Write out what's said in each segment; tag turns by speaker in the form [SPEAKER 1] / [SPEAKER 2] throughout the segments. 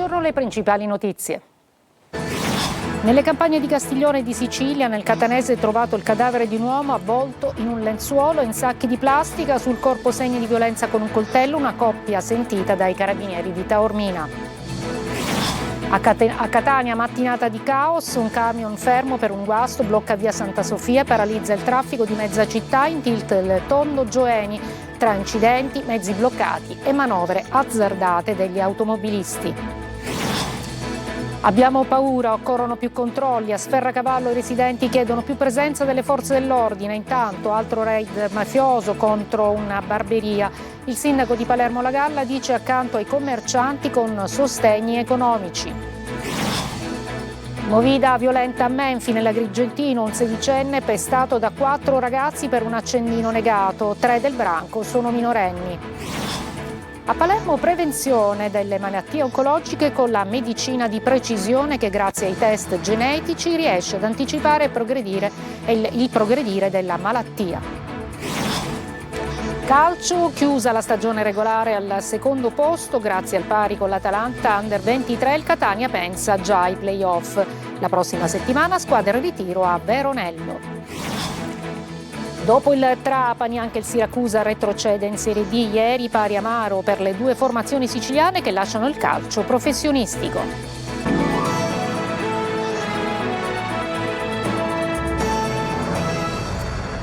[SPEAKER 1] buongiorno, le principali notizie. Nelle campagne di Castiglione e di Sicilia, nel Catanese, è trovato il cadavere di un uomo avvolto in un lenzuolo in sacchi di plastica, sul corpo segni di violenza con un coltello, una coppia sentita dai carabinieri di Taormina. A Catania, mattinata di caos, un camion fermo per un guasto blocca via Santa Sofia, paralizza il traffico di mezza città, in tilt il tondo Gioeni, tra incidenti, mezzi bloccati e manovre azzardate degli automobilisti. Abbiamo paura, occorrono più controlli, a Sferracavallo i residenti chiedono più presenza delle forze dell'ordine, intanto altro raid mafioso contro una barberia. Il sindaco di Palermo La Galla dice accanto ai commercianti con sostegni economici. Movida violenta a Menfi, nell'Agrigentino, un sedicenne pestato da 4 ragazzi per un accendino negato, 3 del branco sono minorenni. A Palermo prevenzione delle malattie oncologiche con la medicina di precisione che grazie ai test genetici riesce ad anticipare il progredire della malattia. Calcio, chiusa la stagione regolare al secondo posto, grazie al pari con l'Atalanta Under 23 il Catania pensa già ai play-off. La prossima settimana squadra in ritiro a Veronello. Dopo il Trapani anche il Siracusa retrocede in Serie D, ieri pari amaro per le 2 formazioni siciliane che lasciano il calcio professionistico.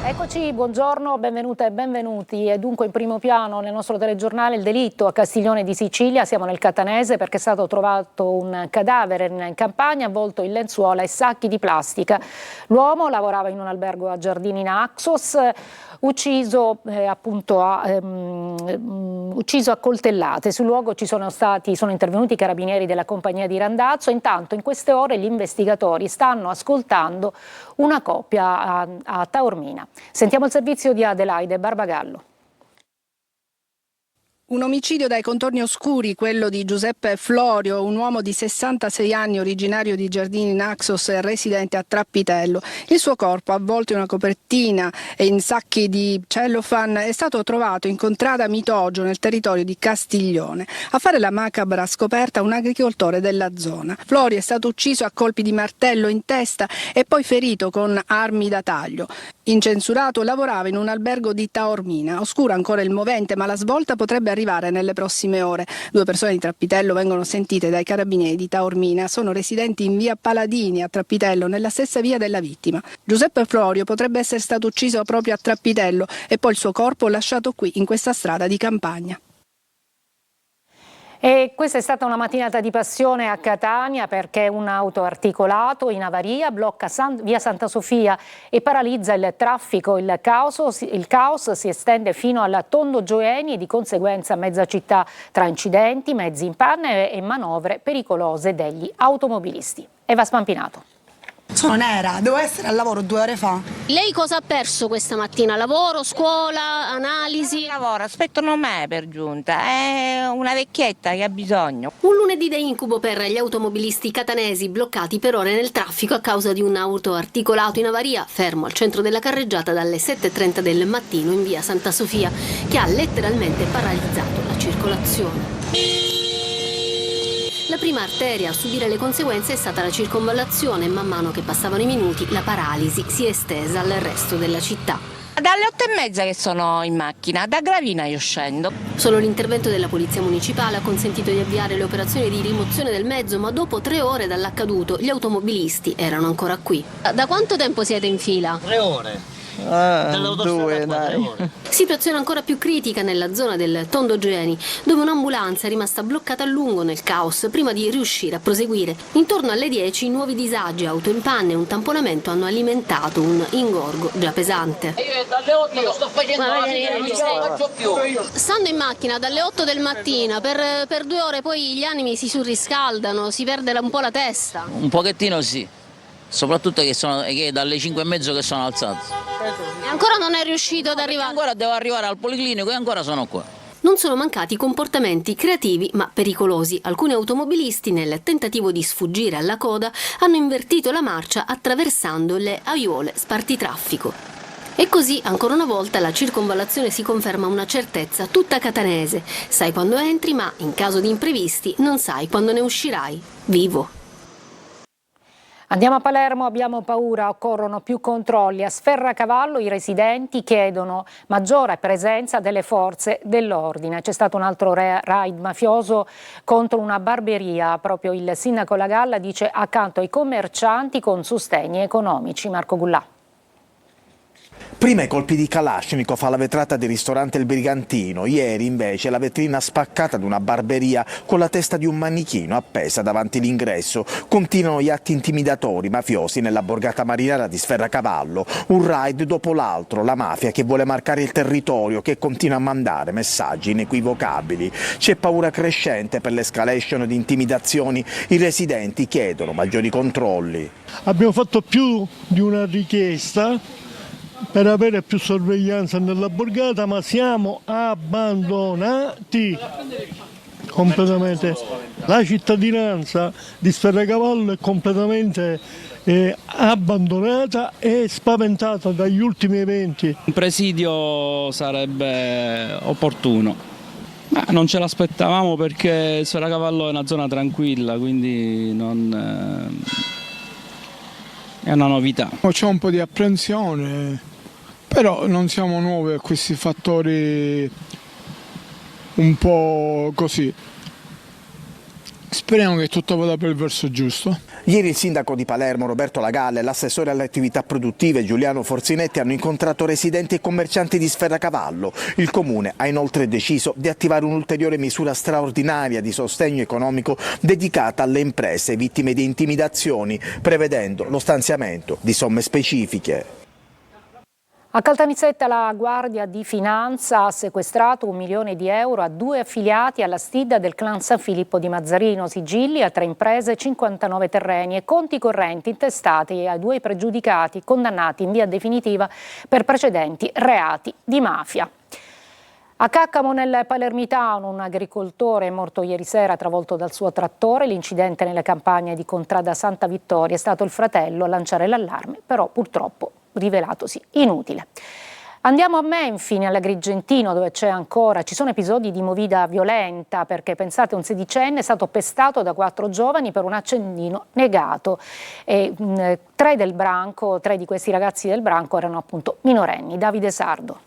[SPEAKER 1] Eccoci, buongiorno, benvenute e benvenuti. E dunque in primo piano nel nostro telegiornale il delitto a Castiglione di Sicilia, siamo nel Catanese perché è stato trovato un cadavere in campagna avvolto in lenzuola e sacchi di plastica. L'uomo lavorava in un albergo a Giardini Naxos, ucciso a coltellate. Sul luogo sono intervenuti i carabinieri della compagnia di Randazzo. Intanto in queste ore gli investigatori stanno ascoltando una coppia a Taormina. Sentiamo il servizio di Adelaide Barbagallo.
[SPEAKER 2] Un omicidio dai contorni oscuri, quello di Giuseppe Florio, un uomo di 66 anni originario di Giardini Naxos e residente a Trappitello. Il suo corpo, avvolto in una copertina e in sacchi di cellophane, è stato trovato in contrada Mitogio nel territorio di Castiglione. A fare la macabra scoperta un agricoltore della zona. Florio è stato ucciso a colpi di martello in testa e poi ferito con armi da taglio. Incensurato, lavorava in un albergo di Taormina. Oscura ancora il movente, ma la svolta potrebbe arrivare nelle prossime ore. 2 persone di Trappitello vengono sentite dai carabinieri di Taormina. Sono residenti in via Paladini a Trappitello, nella stessa via della vittima. Giuseppe Florio potrebbe essere stato ucciso proprio a Trappitello e poi il suo corpo lasciato qui, in questa strada di campagna.
[SPEAKER 1] E questa è stata una mattinata di passione a Catania perché un autoarticolato in avaria blocca via Santa Sofia e paralizza il traffico. Il caos si estende fino al tondo Gioeni e di conseguenza mezza città tra incidenti, mezzi in panne e manovre pericolose degli automobilisti. Eva Spampinato.
[SPEAKER 3] Sono nera, devo essere al lavoro 2 ore fa.
[SPEAKER 4] Lei cosa ha perso questa mattina? Lavoro, scuola, analisi?
[SPEAKER 5] Lavoro, aspettano me per giunta, è una vecchietta che ha bisogno.
[SPEAKER 4] Un lunedì da incubo per gli automobilisti catanesi bloccati per ore nel traffico a causa di un auto articolato in avaria fermo al centro della carreggiata dalle 7:30 del mattino in via Santa Sofia, che ha letteralmente paralizzato la circolazione. La prima arteria a subire le conseguenze è stata la circonvallazione. Man mano che passavano i minuti, la paralisi si è estesa al resto della città.
[SPEAKER 5] Dalle 8:30 che sono in macchina, da Gravina io scendo.
[SPEAKER 4] Solo l'intervento della polizia municipale ha consentito di avviare le operazioni di rimozione del mezzo, ma dopo 3 ore dall'accaduto gli automobilisti erano ancora qui. Da quanto tempo siete in fila?
[SPEAKER 6] 3 ore.
[SPEAKER 5] 2, dai.
[SPEAKER 4] Situazione ancora più critica nella zona del Tondo Geni, dove un'ambulanza è rimasta bloccata a lungo nel caos prima di riuscire a proseguire. Intorno alle 10 nuovi disagi, auto in panne e un tamponamento hanno alimentato un ingorgo già pesante.
[SPEAKER 6] Io dalle 8 lo sto facendo non faccio più.
[SPEAKER 4] Stando in macchina dalle 8 del mattino per 2 ore, poi gli animi si surriscaldano, si perde un po' la testa.
[SPEAKER 7] Un pochettino sì, soprattutto che dalle 5:30 che sono alzato.
[SPEAKER 4] E ancora non è riuscito ad arrivare?
[SPEAKER 7] Ancora devo arrivare al policlinico e ancora sono qua.
[SPEAKER 4] Non sono mancati comportamenti creativi ma pericolosi. Alcuni automobilisti, nel tentativo di sfuggire alla coda, hanno invertito la marcia attraversando le aiuole spartitraffico. E così, ancora una volta, la circonvallazione si conferma una certezza tutta catanese. Sai quando entri, ma in caso di imprevisti non sai quando ne uscirai vivo.
[SPEAKER 1] Andiamo a Palermo, abbiamo paura, occorrono più controlli. A Sferracavallo i residenti chiedono maggiore presenza delle forze dell'ordine. C'è stato un altro raid mafioso contro una barberia. Proprio il sindaco Lagalla dice accanto ai commercianti con sostegni economici. Marco Gullà.
[SPEAKER 8] Prima i colpi di Kalashnikov alla vetrata del ristorante Il Brigantino, ieri invece la vetrina spaccata di una barberia con la testa di un manichino appesa davanti l'ingresso. Continuano gli atti intimidatori mafiosi nella borgata marinara di Sferracavallo, un raid dopo l'altro, la mafia che vuole marcare il territorio, che continua a mandare messaggi inequivocabili. C'è paura crescente per l'escalation di intimidazioni, i residenti chiedono maggiori controlli.
[SPEAKER 9] Abbiamo fatto più di una richiesta per avere più sorveglianza nella borgata, ma siamo abbandonati completamente. La cittadinanza di Sferracavallo è completamente abbandonata e spaventata dagli ultimi eventi.
[SPEAKER 10] Un presidio sarebbe opportuno, ma non ce l'aspettavamo perché Sferracavallo è una zona tranquilla, quindi è una novità.
[SPEAKER 11] C'è un po' di apprensione, però non siamo nuovi a questi fattori un po' così. Speriamo che tutto vada per il verso giusto.
[SPEAKER 8] Ieri il sindaco di Palermo Roberto Lagalla e l'assessore alle attività produttive Giuliano Forzinetti hanno incontrato residenti e commercianti di Sferracavallo. Il comune ha inoltre deciso di attivare un'ulteriore misura straordinaria di sostegno economico dedicata alle imprese vittime di intimidazioni, prevedendo lo stanziamento di somme specifiche.
[SPEAKER 1] A Caltanissetta la Guardia di Finanza ha sequestrato €1 milione a 2 affiliati alla stidda del clan San Filippo di Mazzarino, sigilli a 3 imprese, 59 terreni e conti correnti intestati ai 2 pregiudicati condannati in via definitiva per precedenti reati di mafia. A Caccamo nel Palermitano un agricoltore è morto ieri sera travolto dal suo trattore. L'incidente nelle campagne di Contrada Santa Vittoria è stato il fratello a lanciare l'allarme, però purtroppo rivelatosi inutile. Andiamo a Menfine, all'Agrigentino, dove ci sono episodi di movida violenta, perché pensate un sedicenne è stato pestato da 4 giovani per un accendino negato. E, 3 di questi ragazzi del branco erano appunto minorenni. Davide Sardo.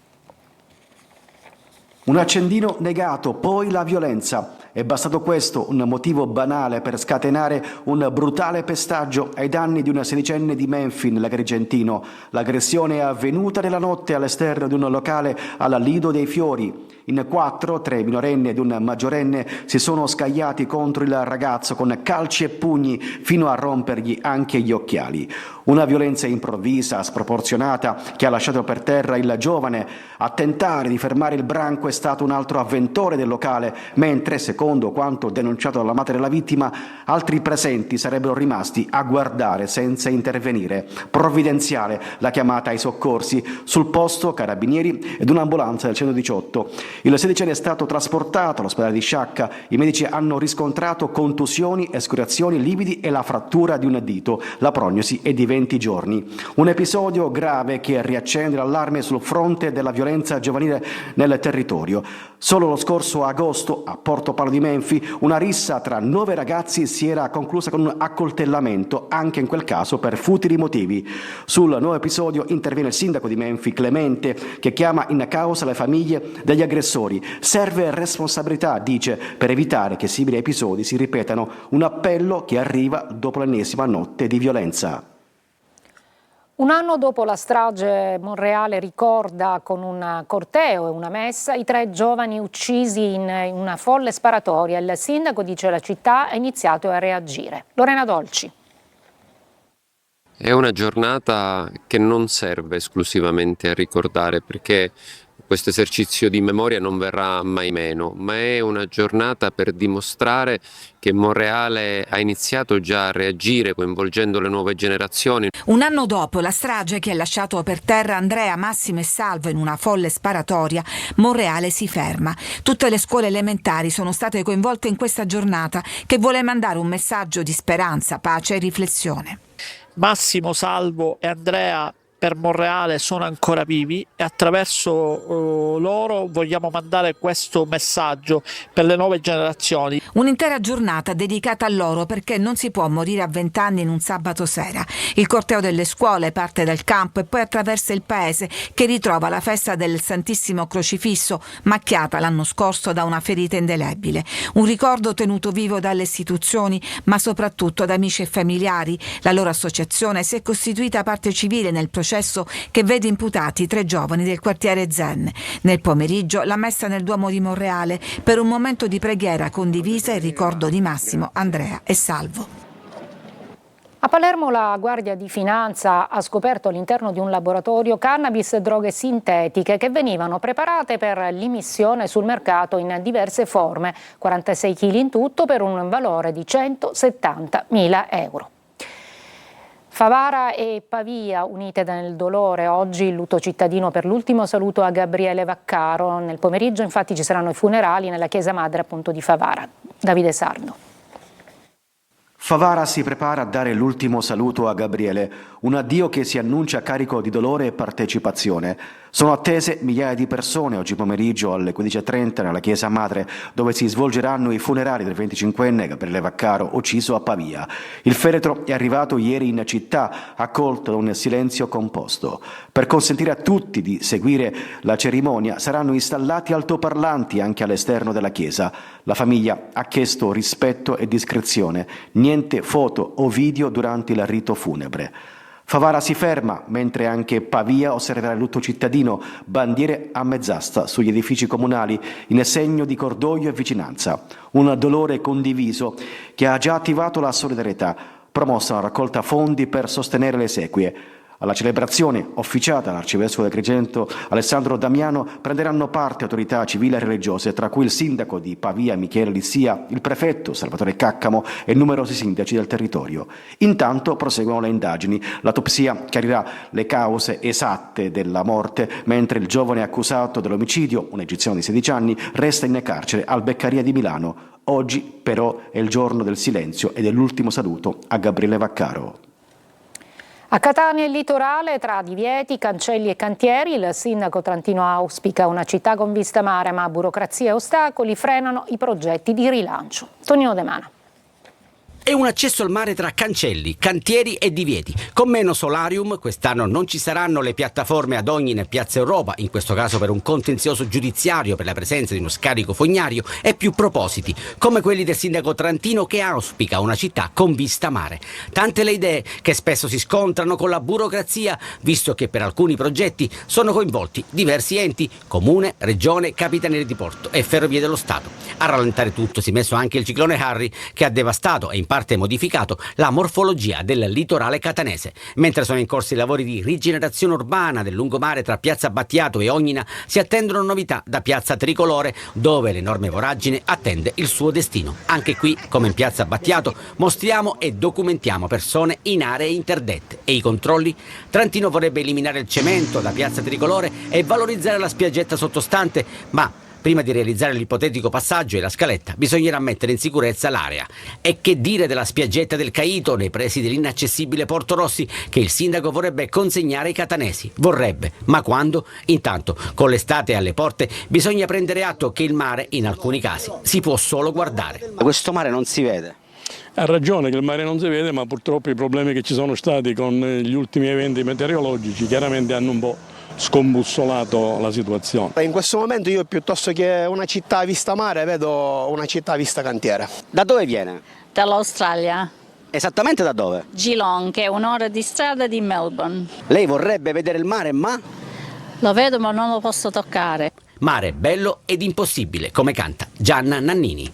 [SPEAKER 12] Un accendino negato, poi la violenza. È bastato questo, un motivo banale per scatenare un brutale pestaggio ai danni di una sedicenne di Menfine, nell'Agrigentino. L'aggressione è avvenuta nella notte all'esterno di un locale alla Lido dei Fiori. In 4, 3 minorenni ed un maggiorenne, si sono scagliati contro il ragazzo con calci e pugni fino a rompergli anche gli occhiali. Una violenza improvvisa, sproporzionata, che ha lasciato per terra il giovane. A tentare di fermare il branco è stato un altro avventore del locale, mentre, secondo quanto denunciato dalla madre della vittima, altri presenti sarebbero rimasti a guardare senza intervenire. Provvidenziale la chiamata ai soccorsi. Sul posto carabinieri ed un'ambulanza del 118. Il sedicenne è stato trasportato all'ospedale di Sciacca. I medici hanno riscontrato contusioni, escoriazioni, lividi e la frattura di un dito. La prognosi è di 20 giorni. Un episodio grave che riaccende l'allarme sul fronte della violenza giovanile nel territorio. Solo lo scorso agosto, a Porto Palo di Menfi, una rissa tra 9 ragazzi si era conclusa con un accoltellamento, anche in quel caso per futili motivi. Sul nuovo episodio interviene il sindaco di Menfi, Clemente, che chiama in causa le famiglie degli aggressori. Serve responsabilità, dice, per evitare che simili episodi si ripetano. Un appello che arriva dopo l'ennesima notte di violenza.
[SPEAKER 1] Un anno dopo la strage, Monreale ricorda con un corteo e una messa i 3 giovani uccisi in una folle sparatoria. Il sindaco dice che la città ha iniziato a reagire. Lorena Dolci.
[SPEAKER 13] È una giornata che non serve esclusivamente a ricordare, perché questo esercizio di memoria non verrà mai meno, ma è una giornata per dimostrare che Monreale ha iniziato già a reagire coinvolgendo le nuove generazioni.
[SPEAKER 14] Un anno dopo la strage che ha lasciato per terra Andrea, Massimo e Salvo in una folle sparatoria, Monreale si ferma. Tutte le scuole elementari sono state coinvolte in questa giornata che vuole mandare un messaggio di speranza, pace e riflessione.
[SPEAKER 15] Massimo, Salvo e Andrea per Monreale sono ancora vivi e attraverso loro vogliamo mandare questo messaggio per le nuove generazioni.
[SPEAKER 14] Un'intera giornata dedicata a loro, perché non si può morire a 20 anni in un sabato sera. Il corteo delle scuole parte dal campo e poi attraversa il paese, che ritrova la festa del Santissimo Crocifisso, macchiata l'anno scorso da una ferita indelebile. Un ricordo tenuto vivo dalle istituzioni, ma soprattutto da amici e familiari. La loro associazione si è costituita parte civile nel processo che vede imputati 3 giovani del quartiere Zen. Nel pomeriggio la messa nel Duomo di Monreale per un momento di preghiera condivisa in ricordo di Massimo, Andrea e Salvo.
[SPEAKER 1] A Palermo la Guardia di Finanza ha scoperto all'interno di un laboratorio cannabis e droghe sintetiche che venivano preparate per l'immissione sul mercato in diverse forme, 46 kg in tutto per un valore di 170.000 euro. Favara e Pavia unite nel dolore, oggi il lutto cittadino per l'ultimo saluto a Gabriele Vaccaro. Nel pomeriggio infatti ci saranno i funerali nella chiesa madre appunto di Favara. Davide Sardo.
[SPEAKER 12] Favara si prepara a dare l'ultimo saluto a Gabriele, un addio che si annuncia carico di dolore e partecipazione. Sono attese migliaia di persone oggi pomeriggio alle 15:30 nella chiesa madre, dove si svolgeranno i funerali del 25enne Gabriele Vaccaro, ucciso a Pavia. Il feretro è arrivato ieri in città, accolto da un silenzio composto. Per consentire a tutti di seguire la cerimonia saranno installati altoparlanti anche all'esterno della chiesa. La famiglia ha chiesto rispetto e discrezione, niente foto o video durante il rito funebre. Favara si ferma, mentre anche Pavia osserverà il lutto cittadino, bandiere a mezz'asta sugli edifici comunali in segno di cordoglio e vicinanza. Un dolore condiviso che ha già attivato la solidarietà, promossa una raccolta fondi per sostenere le esequie. Alla celebrazione, officiata dall'arcivescovo di Agrigento Alessandro Damiano, prenderanno parte autorità civili e religiose, tra cui il sindaco di Pavia Michele Lissia, il prefetto Salvatore Caccamo e numerosi sindaci del territorio. Intanto proseguono le indagini. L'autopsia chiarirà le cause esatte della morte, mentre il giovane accusato dell'omicidio, un egiziano di 16 anni, resta in carcere al Beccaria di Milano. Oggi però è il giorno del silenzio e dell'ultimo saluto a Gabriele Vaccaro.
[SPEAKER 1] A Catania e il litorale, tra divieti, cancelli e cantieri, il sindaco trentino auspica una città con vista mare, ma burocrazia e ostacoli frenano i progetti di rilancio. Tonino De Mana.
[SPEAKER 16] È un accesso al mare tra cancelli, cantieri e divieti. Con meno solarium quest'anno non ci saranno le piattaforme ad Ognina e Piazza Europa, in questo caso per un contenzioso giudiziario per la presenza di uno scarico fognario, e più propositi, come quelli del sindaco trentino che auspica una città con vista mare. Tante le idee che spesso si scontrano con la burocrazia, visto che per alcuni progetti sono coinvolti diversi enti, comune, regione, capitaneria di porto e ferrovie dello Stato. A rallentare tutto si è messo anche il ciclone Harry, che ha devastato e in parte modificato la morfologia del litorale catanese. Mentre sono in corso i lavori di rigenerazione urbana del lungomare tra Piazza Battiato e Ognina, si attendono novità da Piazza Tricolore, dove l'enorme voragine attende il suo destino. Anche qui, come in Piazza Battiato, mostriamo e documentiamo persone in aree interdette. E i controlli? Trentino vorrebbe eliminare il cemento da Piazza Tricolore e valorizzare la spiaggetta sottostante, ma prima di realizzare l'ipotetico passaggio e la scaletta bisognerà mettere in sicurezza l'area. E che dire della spiaggetta del Caito nei pressi dell'inaccessibile Porto Rossi, che il sindaco vorrebbe consegnare ai catanesi? Vorrebbe, ma quando? Intanto, con l'estate alle porte, bisogna prendere atto che il mare, in alcuni casi, si può solo guardare.
[SPEAKER 17] Questo mare non si vede.
[SPEAKER 9] Ha ragione che il mare non si vede, ma purtroppo i problemi che ci sono stati con gli ultimi eventi meteorologici chiaramente hanno un po' scombussolato la situazione.
[SPEAKER 17] In questo momento io, piuttosto che una città a vista mare, vedo una città a vista cantiere. Da dove viene?
[SPEAKER 18] Dall'Australia.
[SPEAKER 17] Esattamente da dove?
[SPEAKER 18] Geelong, che è un'ora di strada di Melbourne.
[SPEAKER 17] Lei vorrebbe vedere il mare, ma?
[SPEAKER 18] Lo vedo ma non lo posso toccare.
[SPEAKER 16] Mare bello ed impossibile, come canta Gianna Nannini.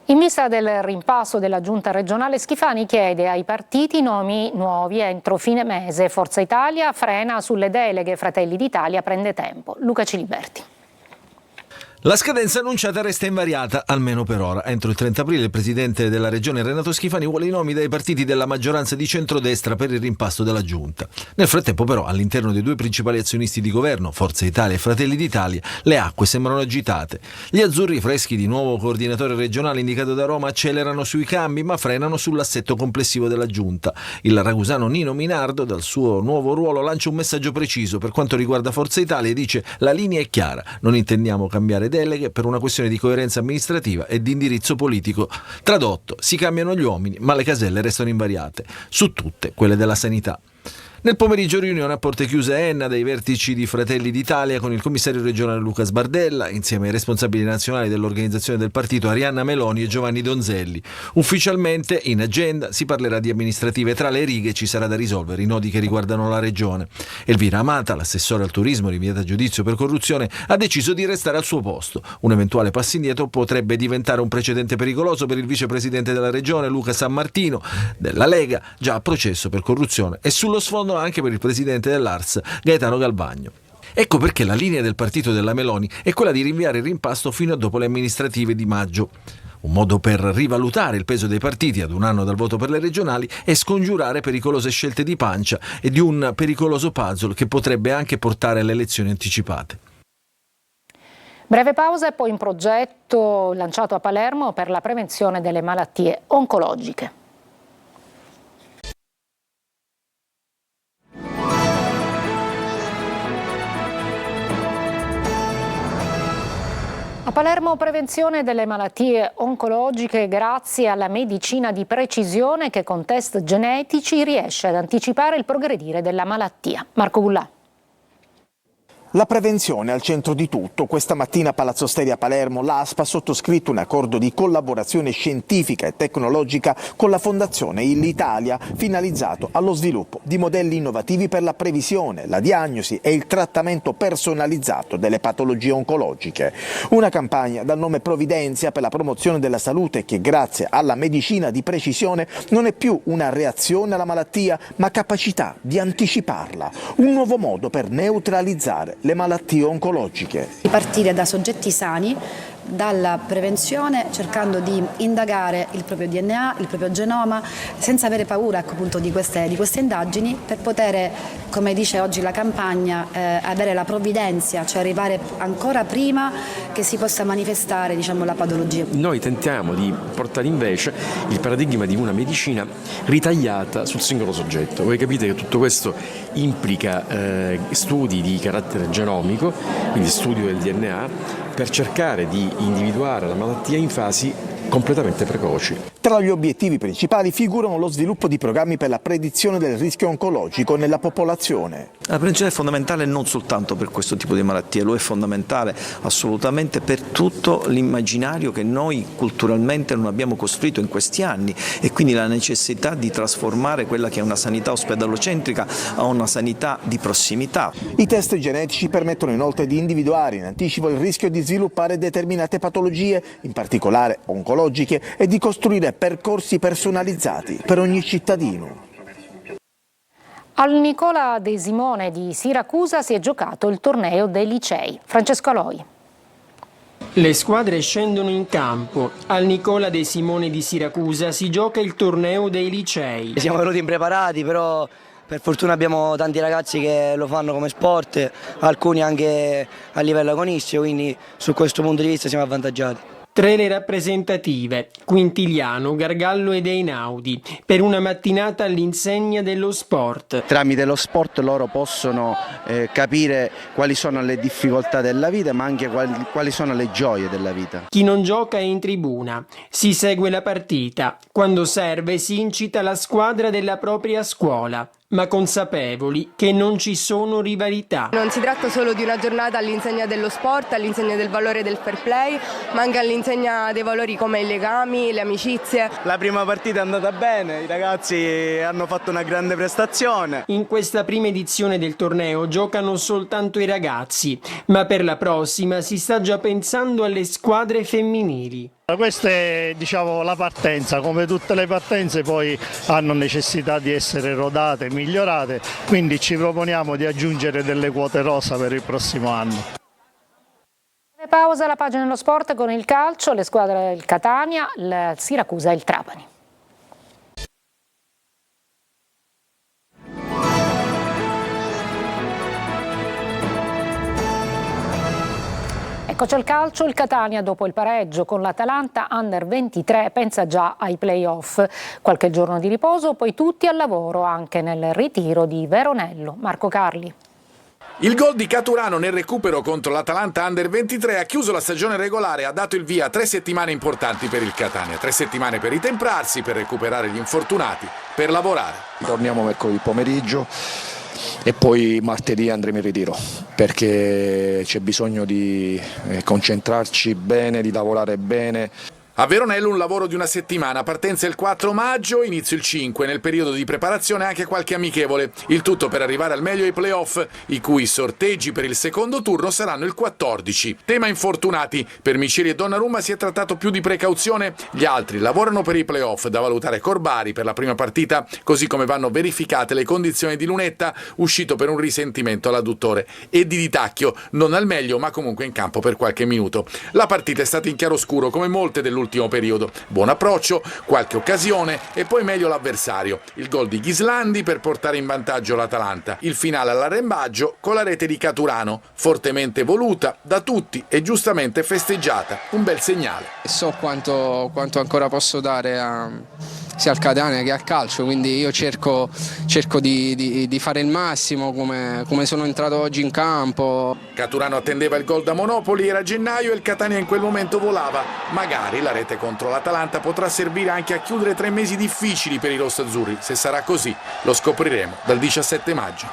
[SPEAKER 1] In vista del rimpasso della giunta regionale, Schifani chiede ai partiti nomi nuovi entro fine mese. Forza Italia frena sulle deleghe, Fratelli d'Italia prende tempo. Luca Ciliberti.
[SPEAKER 19] La scadenza annunciata resta invariata, almeno per ora. Entro il 30 aprile il presidente della regione Renato Schifani vuole i nomi dai partiti della maggioranza di centrodestra per il rimpasto della giunta. Nel frattempo però all'interno dei due principali azionisti di governo, Forza Italia e Fratelli d'Italia, le acque sembrano agitate. Gli azzurri, freschi di nuovo coordinatore regionale indicato da Roma, accelerano sui cambi ma frenano sull'assetto complessivo della giunta. Il ragusano Nino Minardo dal suo nuovo ruolo lancia un messaggio preciso per quanto riguarda Forza Italia e dice: la linea è chiara, non intendiamo cambiare deleghe per una questione di coerenza amministrativa e di indirizzo politico. Tradotto, si cambiano gli uomini, ma le caselle restano invariate, su tutte quelle della sanità. Nel pomeriggio riunione a porte chiuse a Enna dei vertici di Fratelli d'Italia con il commissario regionale Luca Sbardella, insieme ai responsabili nazionali dell'organizzazione del partito Arianna Meloni e Giovanni Donzelli. Ufficialmente in agenda si parlerà di amministrative, tra le righe ci sarà da risolvere i nodi che riguardano la regione. Elvira Amata, l'assessore al turismo rinviata a giudizio per corruzione, ha deciso di restare al suo posto. Un eventuale passo indietro potrebbe diventare un precedente pericoloso per il vicepresidente della regione Luca Sammartino della Lega, già a processo per corruzione, e sullo sfondo anche per il presidente dell'Ars Gaetano Galvagno. Ecco perché la linea del partito della Meloni è quella di rinviare il rimpasto fino a dopo le amministrative di maggio. Un modo per rivalutare il peso dei partiti ad un anno dal voto per le regionali e scongiurare pericolose scelte di pancia e di un pericoloso puzzle che potrebbe anche portare alle elezioni anticipate.
[SPEAKER 1] Breve pausa e poi un progetto lanciato a Palermo per la prevenzione delle malattie oncologiche. A Palermo prevenzione delle malattie oncologiche grazie alla medicina di precisione che con test genetici riesce ad anticipare il progredire della malattia. Marco Gullà.
[SPEAKER 8] La prevenzione al centro di tutto. Questa mattina a Palazzo Steri a Palermo l'ASP ha sottoscritto un accordo di collaborazione scientifica e tecnologica con la Fondazione Illitalia finalizzato allo sviluppo di modelli innovativi per la previsione, la diagnosi e il trattamento personalizzato delle patologie oncologiche. Una campagna dal nome Providenzia per la promozione della salute che grazie alla medicina di precisione non è più una reazione alla malattia ma capacità di anticiparla. Un nuovo modo per neutralizzare le malattie oncologiche.
[SPEAKER 20] Partire da soggetti sani, dalla prevenzione, cercando di indagare il proprio DNA, il proprio genoma, senza avere paura appunto di queste indagini, per poter, come dice oggi la campagna, avere la provvidenza, cioè arrivare ancora prima che si possa manifestare, diciamo, la patologia.
[SPEAKER 21] Noi tentiamo di portare invece il paradigma di una medicina ritagliata sul singolo soggetto. Voi capite che tutto questo implica studi di carattere genomico, quindi studio del DNA, per cercare di individuare la malattia in fasi completamente precoci.
[SPEAKER 8] Tra gli obiettivi principali figurano lo sviluppo di programmi per la predizione del rischio oncologico nella popolazione.
[SPEAKER 22] La prevenzione è fondamentale non soltanto per questo tipo di malattie, lo è fondamentale assolutamente per tutto l'immaginario che noi culturalmente non abbiamo costruito in questi anni e quindi la necessità di trasformare quella che è una sanità ospedalocentrica a una sanità di prossimità.
[SPEAKER 8] I test genetici permettono inoltre di individuare in anticipo il rischio di sviluppare determinate patologie, in particolare oncologiche, e di costruire percorsi personalizzati per ogni cittadino.
[SPEAKER 1] Al Nicola De Simone di Siracusa si è giocato il torneo dei licei. Francesco Aloi.
[SPEAKER 23] Le squadre scendono in campo. Al Nicola De Simone di Siracusa si gioca il torneo dei licei.
[SPEAKER 24] Siamo venuti impreparati, però per fortuna abbiamo tanti ragazzi che lo fanno come sport, alcuni anche a livello agonistico, quindi su questo punto di vista siamo avvantaggiati.
[SPEAKER 23] 3 le rappresentative, Quintiliano, Gargallo ed Einaudi, per una mattinata all'insegna dello sport.
[SPEAKER 25] Tramite lo sport loro possono capire quali sono le difficoltà della vita, ma anche quali sono le gioie della vita.
[SPEAKER 23] Chi non gioca è in tribuna, si segue la partita, quando serve si incita la squadra della propria scuola, ma consapevoli che non ci sono rivalità.
[SPEAKER 26] Non si tratta solo di una giornata all'insegna dello sport, all'insegna del valore del fair play, ma anche all'insegna dei valori come i legami, le amicizie.
[SPEAKER 25] La prima partita è andata bene, i ragazzi hanno fatto una grande prestazione.
[SPEAKER 23] In questa prima edizione del torneo giocano soltanto i ragazzi, ma per la prossima si sta già pensando alle squadre femminili.
[SPEAKER 11] Questa è, diciamo, la partenza, come tutte le partenze poi hanno necessità di essere rodate, migliorate, quindi ci proponiamo di aggiungere delle quote rosa per il prossimo anno.
[SPEAKER 1] pausa, la pagina dello sport con il calcio, le squadre del Catania, il Siracusa e il Trapani. Eccoci al calcio, il Catania dopo il pareggio con l'Atalanta Under 23 pensa già ai play-off. Qualche giorno di riposo, poi tutti al lavoro anche nel ritiro di Veronello. Marco Carli.
[SPEAKER 2] Il gol di Caturano nel recupero contro l'Atalanta Under 23 ha chiuso la stagione regolare e ha dato il via a 3 settimane importanti per il Catania. 3 settimane per ritemprarsi, per recuperare gli infortunati, per lavorare.
[SPEAKER 3] Torniamo mercoledì pomeriggio e poi martedì andremo in ritiro perché c'è bisogno di concentrarci bene, di lavorare bene.
[SPEAKER 2] A Veronello un lavoro di una settimana, partenza il 4 maggio, inizio il 5, nel periodo di preparazione anche qualche amichevole, il tutto per arrivare al meglio ai playoff, i cui sorteggi per il secondo turno saranno il 14. Tema infortunati, per Miceli e Donnarumma si è trattato più di precauzione, gli altri lavorano per i playoff, da valutare Corbari per la prima partita, così come vanno verificate le condizioni di Lunetta, uscito per un risentimento all'adduttore, e di Ditacchio, non al meglio ma comunque in campo per qualche minuto. La partita è stata in chiaroscuro come molte dell'ultimo periodo. Buon approccio, qualche occasione e poi meglio l'avversario. Il gol di Ghislandi per portare in vantaggio l'Atalanta. Il finale all'arrembaggio con la rete di Caturano, fortemente voluta da tutti e giustamente festeggiata. Un bel segnale.
[SPEAKER 4] So quanto ancora posso dare sia al Catania che al calcio, quindi io cerco di fare il massimo come sono entrato oggi in campo.
[SPEAKER 2] Caturano attendeva il gol da Monopoli, era gennaio e il Catania in quel momento volava. Magari la rete contro l'Atalanta potrà servire anche a chiudere 3 mesi difficili per i rossazzurri. Se sarà così, lo scopriremo dal 17 maggio.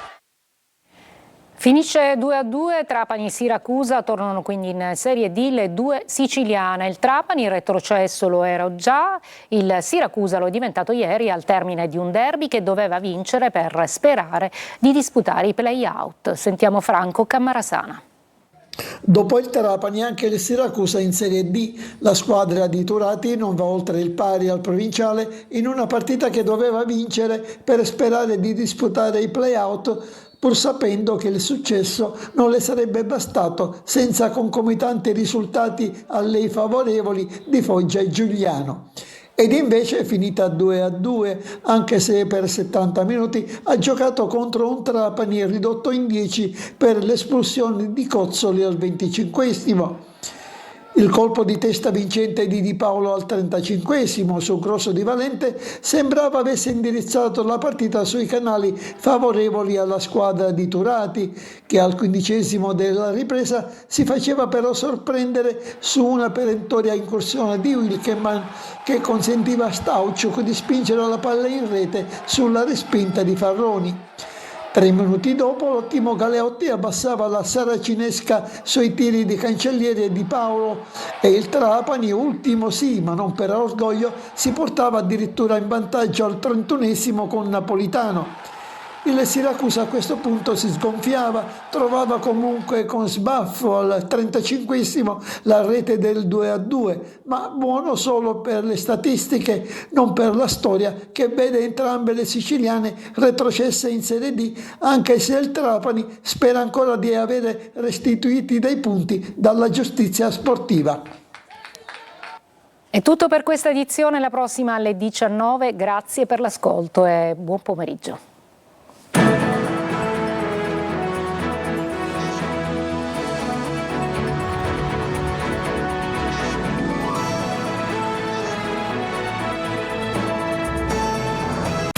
[SPEAKER 1] Finisce 2-2, Trapani e Siracusa tornano quindi in Serie D le due siciliane. Il Trapani in retrocesso lo era già, il Siracusa lo è diventato ieri al termine di un derby che doveva vincere per sperare di disputare i play-out. Sentiamo Franco Cammarasana.
[SPEAKER 5] Dopo il Trapani anche il Siracusa in Serie D, la squadra di Turati non va oltre il pari al provinciale in una partita che doveva vincere per sperare di disputare i play-out, pur sapendo che il successo non le sarebbe bastato senza concomitanti risultati a lei favorevoli di Foggia e Giuliano. Ed invece è finita 2-2, anche se per 70 minuti ha giocato contro un Trapani ridotto in 10 per l'espulsione di Cozzoli al 25esimo. Il colpo di testa vincente di Di Paolo al 35esimo su cross di Valente sembrava avesse indirizzato la partita sui canali favorevoli alla squadra di Turati, che al 15esimo della ripresa si faceva però sorprendere su una perentoria incursione di Wilkeman che consentiva a Stauciuk di spingere la palla in rete sulla respinta di Farroni. 3 minuti dopo l'ottimo Galeotti abbassava la saracinesca sui tiri di Cancellieri e Di Paolo e il Trapani, ultimo sì ma non per orgoglio, si portava addirittura in vantaggio al 31esimo con Napolitano. Il Siracusa a questo punto si sgonfiava, trovava comunque con sbaffo al 35esimo la rete del 2-2, ma buono solo per le statistiche, non per la storia che vede entrambe le siciliane retrocesse in Serie D, anche se il Trapani spera ancora di avere restituiti dei punti dalla giustizia sportiva.
[SPEAKER 1] È tutto per questa edizione, la prossima alle 19. Grazie per l'ascolto e buon pomeriggio.